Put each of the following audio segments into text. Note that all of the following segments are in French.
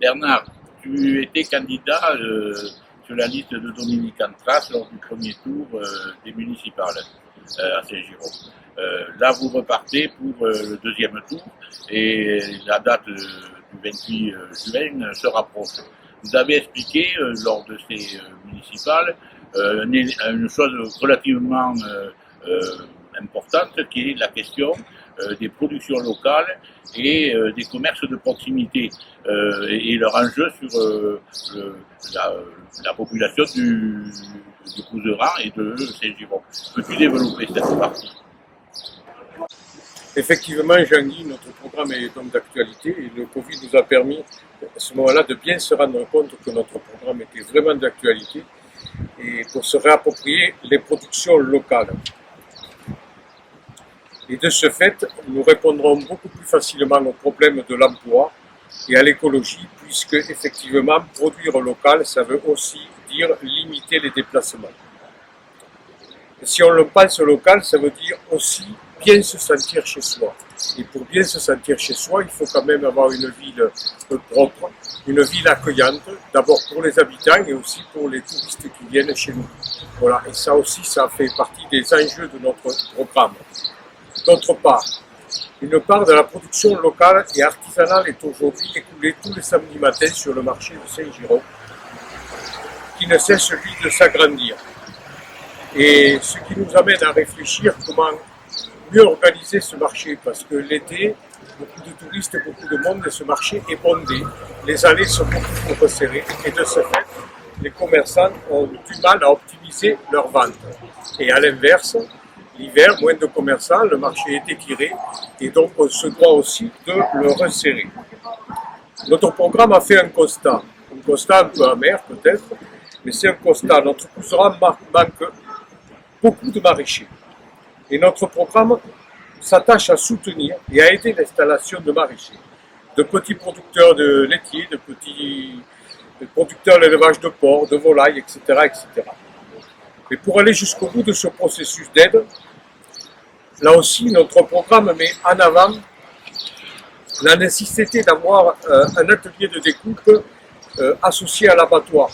Bernard, tu étais candidat sur la liste de Dominique Antras lors du premier tour des municipales à Saint-Girons. Là, vous repartez pour le deuxième tour et la date du 28 juin se rapproche. Vous avez expliqué lors de ces municipales une chose relativement importante qui est la question des productions locales et des commerces de proximité et leur enjeu sur la population du Couserans et de Saint-Girons. Peux-tu développer cette partie? Effectivement, Jean-Guy, notre programme est donc d'actualité et le Covid nous a permis à ce moment-là de bien se rendre compte que notre programme était vraiment d'actualité et pour se réapproprier les productions locales. Et de ce fait, nous répondrons beaucoup plus facilement aux problèmes de l'emploi et à l'écologie, puisque effectivement, produire local, ça veut aussi dire limiter les déplacements. Et si on le pense local, ça veut dire aussi bien se sentir chez soi. Et pour bien se sentir chez soi, il faut quand même avoir une ville propre, une ville accueillante, d'abord pour les habitants et aussi pour les touristes qui viennent chez nous. Voilà, et ça aussi, ça fait partie des enjeux de notre programme. D'autre part, une part de la production locale et artisanale est aujourd'hui écoulée tous les samedis matins sur le marché de Saint-Girons, qui ne cesse lui de s'agrandir. Et ce qui nous amène à réfléchir comment mieux organiser ce marché, parce que l'été, beaucoup de touristes, beaucoup de monde, et ce marché est bondé. Les allées sont beaucoup trop resserrées, et de ce fait, les commerçants ont du mal à optimiser leurs ventes. Et à l'inverse, l'hiver, moins de commerçants, le marché est étiré, et donc on se doit aussi de le resserrer. Notre programme a fait un constat un peu amer peut-être, mais c'est un constat. Notre Couserans manque beaucoup de maraîchers. Et notre programme s'attache à soutenir et à aider l'installation de maraîchers, de petits producteurs de laitiers, de petits producteurs d'élevage de porcs, de volailles, etc., etc. Mais pour aller jusqu'au bout de ce processus d'aide, là aussi, notre programme met en avant la nécessité d'avoir un atelier de découpe associé à l'abattoir.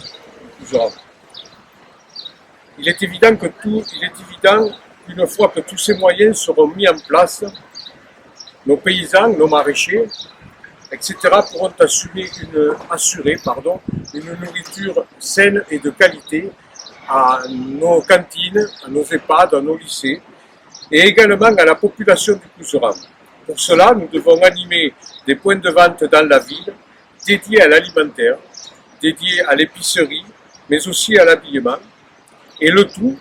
Il est évident qu'une fois que tous ces moyens seront mis en place, nos paysans, nos maraîchers, etc. pourront assurer une nourriture saine et de qualité à nos cantines, à nos EHPAD, à nos lycées, et également à la population du Couserans. Pour cela, nous devons animer des points de vente dans la ville, dédiés à l'alimentaire, dédiés à l'épicerie, mais aussi à l'habillement, et le tout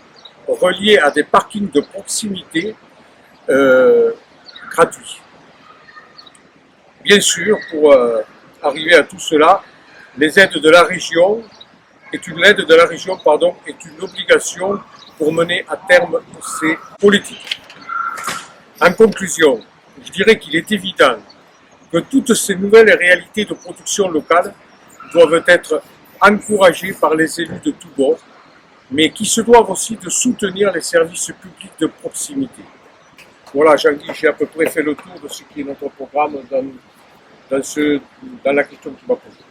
relié à des parkings de proximité gratuits. Bien sûr, pour arriver à tout cela, les aides de la région est une obligation pour mener à terme ces politiques. En conclusion, je dirais qu'il est évident que toutes ces nouvelles réalités de production locale doivent être encouragées par les élus de tous bords, mais qui se doivent aussi de soutenir les services publics de proximité. Voilà, Jean-Guy, j'ai à peu près fait le tour de ce qui est notre programme dans la question que tu m'as posée.